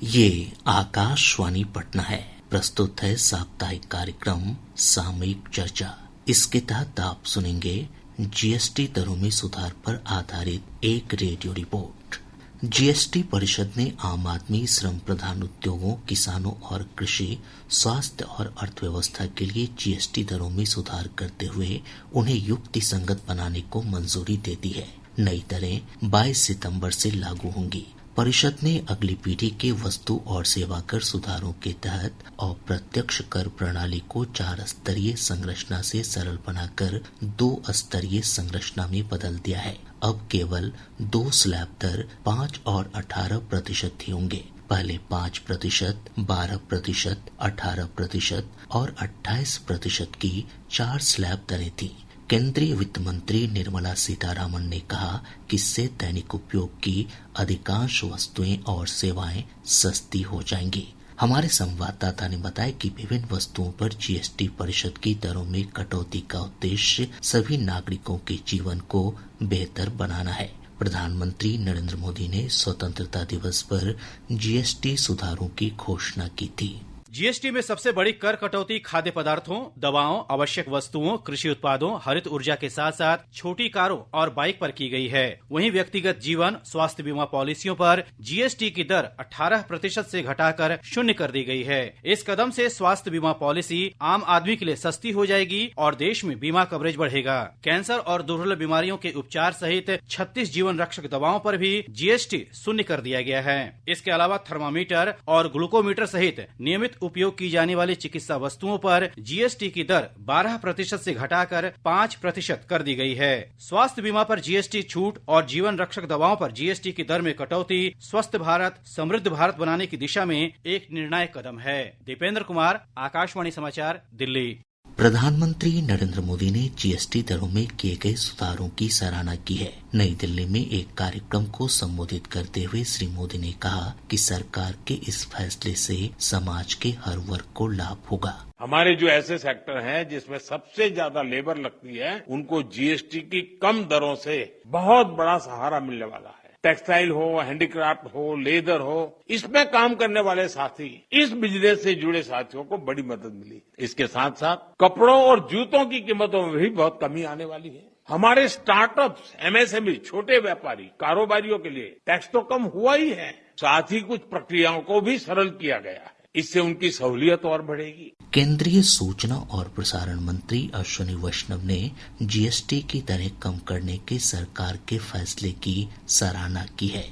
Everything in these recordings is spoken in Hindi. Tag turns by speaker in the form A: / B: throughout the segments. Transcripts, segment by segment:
A: ये आकाशवाणी पटना है। प्रस्तुत है साप्ताहिक कार्यक्रम सामयिक चर्चा। इसके तहत आप सुनेंगे जीएसटी दरों में सुधार पर आधारित एक रेडियो रिपोर्ट। जीएसटी परिषद ने आम आदमी, श्रम प्रधान उद्योगों, किसानों और कृषि, स्वास्थ्य और अर्थव्यवस्था के लिए जीएसटी दरों में सुधार करते हुए उन्हें युक्ति संगत बनाने को मंजूरी दे दी है। नई दरें 22 सितंबर से लागू होंगी। परिषद ने अगली पीढ़ी के वस्तु और सेवा कर सुधारों के तहत अप्रत्यक्ष कर प्रणाली को 4 स्तरीय संरचना से सरल बनाकर 2 स्तरीय संरचना में बदल दिया है। अब केवल 2 स्लैब दर 5 और 18% ही होंगे। पहले 5%, 12%, 18% और 28% की 4 स्लैब दरें थी। केंद्रीय वित्त मंत्री निर्मला सीतारामन ने कहा कि इससे दैनिक उपयोग की अधिकांश वस्तुएं और सेवाएं सस्ती हो जाएंगी। हमारे संवाददाता ने बताया कि विभिन्न वस्तुओं पर जीएसटी परिषद की दरों में कटौती का उद्देश्य सभी नागरिकों के जीवन को बेहतर बनाना है। प्रधानमंत्री नरेंद्र मोदी ने स्वतंत्रता दिवस पर जीएसटी सुधारों की घोषणा की थी।
B: जीएसटी में सबसे बड़ी कर कटौती खाद्य पदार्थों, दवाओं, आवश्यक वस्तुओं, कृषि उत्पादों, हरित ऊर्जा के साथ साथ छोटी कारों और बाइक पर की गई है। वहीं व्यक्तिगत जीवन स्वास्थ्य बीमा पॉलिसियों पर जीएसटी की दर 18% से घटाकर 0 कर दी गई है। इस कदम से स्वास्थ्य बीमा पॉलिसी आम आदमी के लिए सस्ती हो जाएगी और देश में बीमा कवरेज बढ़ेगा। कैंसर और दुर्लभ बीमारियों के उपचार सहित 36 जीवन रक्षक दवाओं पर भी जीएसटी 0 कर दिया गया है। इसके अलावा थर्मामीटर और ग्लूकोमीटर सहित नियमित उपयोग की जाने वाली चिकित्सा वस्तुओं पर जीएसटी की दर 12% से घटाकर 5% कर दी गई है। स्वास्थ्य बीमा पर जीएसटी छूट और जीवन रक्षक दवाओं पर जीएसटी की दर में कटौती स्वस्थ भारत, समृद्ध भारत बनाने की दिशा में एक निर्णायक कदम है। दीपेंद्र कुमार, आकाशवाणी समाचार, दिल्ली।
A: प्रधानमंत्री नरेंद्र मोदी ने जीएसटी दरों में किए गए सुधारों की सराहना की है। नई दिल्ली में एक कार्यक्रम को संबोधित करते हुए श्री मोदी ने कहा कि सरकार के इस फैसले से समाज के हर वर्ग को लाभ होगा।
C: हमारे जो ऐसे सेक्टर हैं जिसमें सबसे ज्यादा लेबर लगती है, उनको जीएसटी की कम दरों से बहुत बड़ा सहारा मिलने वाला है। टेक्सटाइल हो, हैंडीक्राफ्ट हो, लेदर हो, इसमें काम करने वाले साथी, इस बिजनेस से जुड़े साथियों को बड़ी मदद मिली। इसके साथ साथ कपड़ों और जूतों की कीमतों में भी बहुत कमी आने वाली है। हमारे स्टार्टअप्स, एमएसएमई, छोटे व्यापारी, कारोबारियों के लिए टैक्स तो कम हुआ ही है, साथ ही कुछ प्रक्रियाओं को भी सरल किया गया है। इससे उनकी सहूलियत और बढ़ेगी।
A: केंद्रीय सूचना और प्रसारण मंत्री अश्विनी वैष्णव ने जीएसटी की दरें कम करने के सरकार के फैसले की सराहना की है।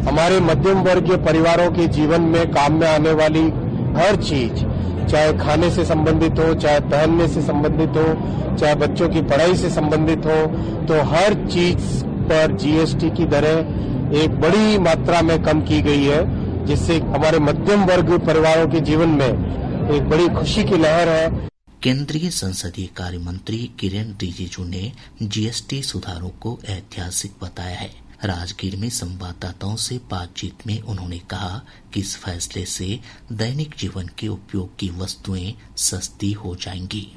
D: हमारे मध्यम वर्ग के परिवारों के जीवन में काम में आने वाली हर चीज, चाहे खाने से संबंधित हो, चाहे पहनने से संबंधित हो, चाहे बच्चों की पढ़ाई से संबंधित हो, तो हर चीज पर जीएसटी की दरें एक बड़ी मात्रा में कम की गई है, जिससे हमारे मध्यम वर्ग परिवारों के जीवन में एक बड़ी खुशी की लहर है।
A: केंद्रीय संसदीय कार्य मंत्री किरेन रिजिजू ने जीएसटी सुधारों को ऐतिहासिक बताया है। राजगीर में संवाददाताओं से बातचीत में उन्होंने कहा कि इस फैसले से दैनिक जीवन के उपयोग की वस्तुएं सस्ती हो जाएंगी।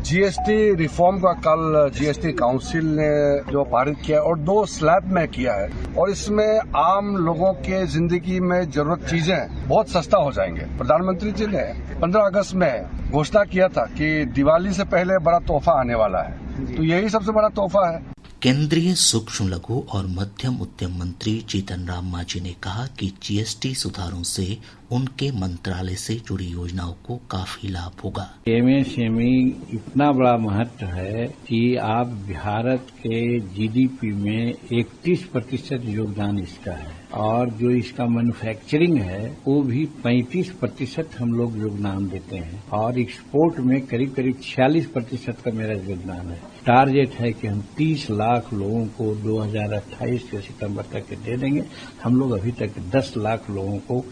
E: जीएसटी रिफॉर्म का कल जीएसटी काउंसिल ने जो पारित किया और 2 स्लैब में किया है, और इसमें आम लोगों के जिंदगी में जरूरत चीजें बहुत सस्ता हो जाएंगे। प्रधानमंत्री जी ने 15 अगस्त में घोषणा किया था कि दिवाली से पहले बड़ा तोहफा आने वाला है, तो यही सबसे बड़ा तोहफा है।
A: केंद्रीय सूक्ष्म लघु और मध्यम उद्यम मंत्री जीतन राम मांझी ने कहा कि जीएसटी सुधारों से उनके मंत्रालय से जुड़ी योजनाओं को काफी लाभ होगा।
F: एमएसएमई इतना बड़ा महत्व है कि आप भारत के जीडीपी में 31% योगदान इसका है, और जो इसका मैन्युफैक्चरिंग है वो भी 35% हम लोग योगदान देते हैं, और एक्सपोर्ट में करीब 46% का मेरा योगदान है। टारगेट है कि हम 30 लाख लोगों को 2028 के सितंबर तक दे देंगे। हम लोग अभी तक 10 लाख लोगों को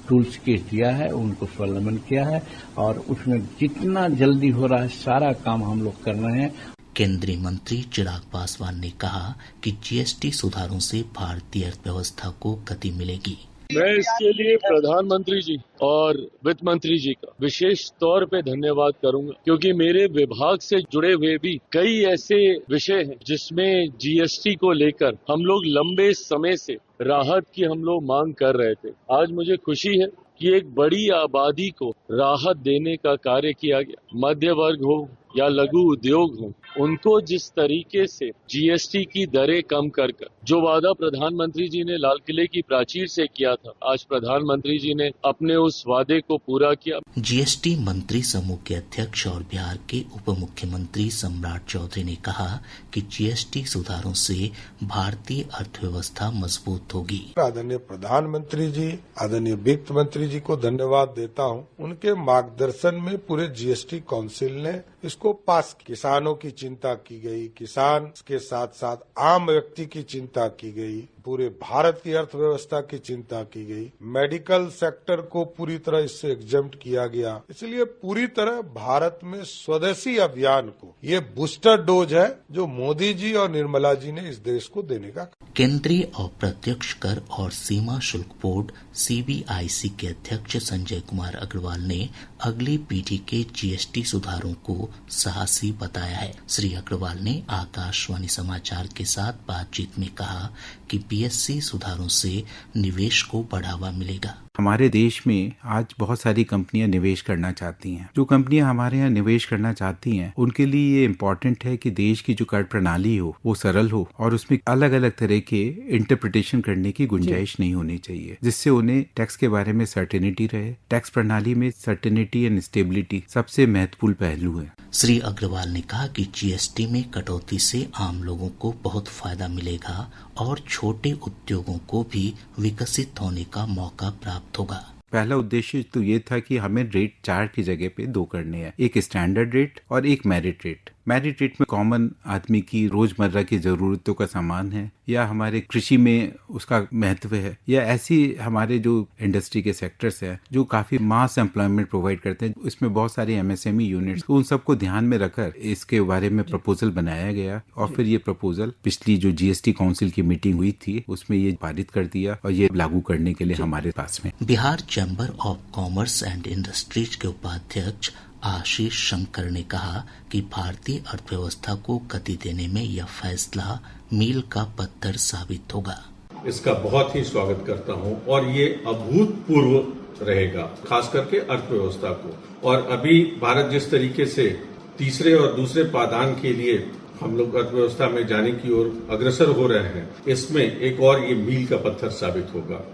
F: टूल्स किट दिया है, उनको स्वावलंबन किया है, और उसमें जितना जल्दी हो रहा है सारा काम हम लोग कर रहे हैं।
A: केंद्रीय मंत्री चिराग पासवान ने कहा कि जीएसटी सुधारों से भारतीय अर्थव्यवस्था को गति मिलेगी।
G: मैं इसके लिए प्रधानमंत्री जी और वित्त मंत्री जी का विशेष तौर पे धन्यवाद करूंगा, क्योंकि मेरे विभाग से जुड़े हुए भी कई ऐसे विषय हैं जिसमें जीएसटी को लेकर हम लोग लंबे समय से राहत की हम लोग मांग कर रहे थे। आज मुझे खुशी है कि एक बड़ी आबादी को राहत देने का कार्य किया गया। मध्य वर्ग हो या लघु उद्योग हो, उनको जिस तरीके से जीएसटी की दरें कम कर जो वादा प्रधानमंत्री जी ने लाल किले की प्राचीर से किया था, आज प्रधानमंत्री जी ने अपने उस वादे को पूरा किया।
A: जीएसटी मंत्री समूह के अध्यक्ष और बिहार के उप मुख्यमंत्री सम्राट चौधरी ने कहा कि जीएसटी सुधारों से भारतीय अर्थव्यवस्था मजबूत होगी।
H: आदरणीय प्रधानमंत्री जी, आदरणीय वित्त मंत्री जी को धन्यवाद देता हूं। उनके मार्गदर्शन में पूरे जीएसटी काउंसिल ने इसको पास, किसानों की चिंता की गई, किसान के साथ साथ आम व्यक्ति की चिंता की गई, पूरे भारत की अर्थव्यवस्था की चिंता की गई, मेडिकल सेक्टर को पूरी तरह इससे एग्जम्प्ट किया गया। इसलिए पूरी तरह भारत में स्वदेशी अभियान को ये बूस्टर डोज है जो मोदी जी और निर्मला जी ने इस देश को देने का।
A: केंद्रीय अप्रत्यक्ष कर और सीमा शुल्क बोर्ड सीबीआईसी के अध्यक्ष संजय कुमार अग्रवाल ने अगली पीढ़ी के जीएसटी सुधारों को साहसी बताया है। श्री अग्रवाल ने आकाशवाणी समाचार के साथ बातचीत में कहा कि बीएसटी सुधारों से निवेश को बढ़ावा मिलेगा।
I: हमारे देश में आज बहुत सारी कंपनियां निवेश करना चाहती हैं। जो कंपनियां हमारे यहाँ निवेश करना चाहती हैं, उनके लिए ये इम्पोर्टेंट है कि देश की जो कर प्रणाली हो वो सरल हो और उसमें अलग अलग तरह के इंटरप्रिटेशन करने की गुंजाइश नहीं होनी चाहिए, जिससे उन्हें टैक्स के बारे में सर्टेनिटी रहे। टैक्स प्रणाली में सर्टेनिटी एंड स्टेबिलिटी सबसे महत्वपूर्ण पहलू है।
A: श्री अग्रवाल ने कहा कि जीएसटी में कटौती से आम लोगों को बहुत फायदा मिलेगा और छोटे उद्योगों को भी विकसित होने का मौका प्राप्त होगा।
I: पहला उद्देश्य तो ये था कि हमें रेट 4 की जगह पे 2 करने हैं, एक स्टैंडर्ड रेट और एक मेरिट रेट। मेरिट रेट में कॉमन आदमी की रोजमर्रा की जरूरतों का सामान है, या हमारे कृषि में उसका महत्व है, या ऐसी हमारे जो इंडस्ट्री के सेक्टर्स हैं जो काफी मास एम्प्लॉयमेंट प्रोवाइड करते हैं, इसमें बहुत सारे एमएसएमई यूनिट्स, उन सबको ध्यान में रखकर इसके बारे में प्रपोजल बनाया गया और फिर ये प्रपोजल पिछली जो जीएसटी काउंसिल की मीटिंग हुई थी उसमें ये पारित कर दिया और ये लागू करने के लिए हमारे पास में।
A: Bihar chamber of commerce and industries के उपाध्यक्ष आशीष शंकर ने कहा कि भारतीय अर्थव्यवस्था को गति देने में यह फैसला मील का पत्थर साबित होगा।
J: इसका बहुत ही स्वागत करता हूं और ये अभूतपूर्व रहेगा, खास करके अर्थव्यवस्था को। और अभी भारत जिस तरीके से तीसरे और दूसरे पायदान के लिए हम लोग अर्थव्यवस्था में जाने की ओर अग्रसर हो रहे हैं, इसमें एक और ये मील का पत्थर साबित होगा।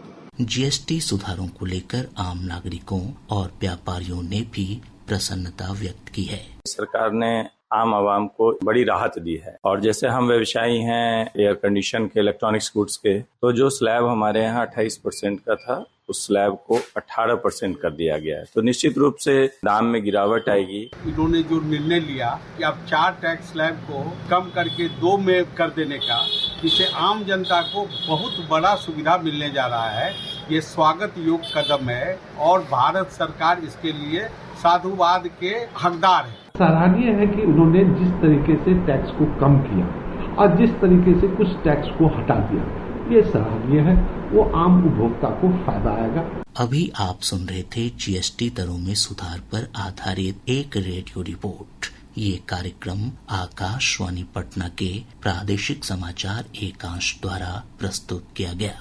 A: जीएसटी सुधारों को लेकर आम नागरिकों और व्यापारियों ने भी प्रसन्नता व्यक्त की है।
K: सरकार ने आम आवाम को बड़ी राहत दी है और जैसे हम व्यवसायी हैं एयर कंडीशन के, इलेक्ट्रॉनिक्स गुड्स के, तो जो स्लैब हमारे यहाँ 28% का था उस स्लैब को 18% कर दिया गया है, तो निश्चित रूप से दाम में गिरावट आएगी।
L: इन्होंने जो निर्णय लिया कि अब 4 टैक्स स्लैब को कम करके 2 में कर देने का, इससे आम जनता को बहुत बड़ा सुविधा मिलने जा रहा है। ये स्वागत योग्य कदम है और भारत सरकार इसके लिए साधुवाद के हकदार है।
M: सराहनीय है कि उन्होंने जिस तरीके से टैक्स को कम किया और जिस तरीके से कुछ टैक्स को हटा दिया, ये सराहनीय है, वो आम उपभोक्ता को फायदा आएगा।
A: अभी आप सुन रहे थे जीएसटी दरों में सुधार पर आधारित एक रेडियो रिपोर्ट। ये कार्यक्रम आकाशवाणी पटना के प्रादेशिक समाचार एकांश द्वारा प्रस्तुत किया गया।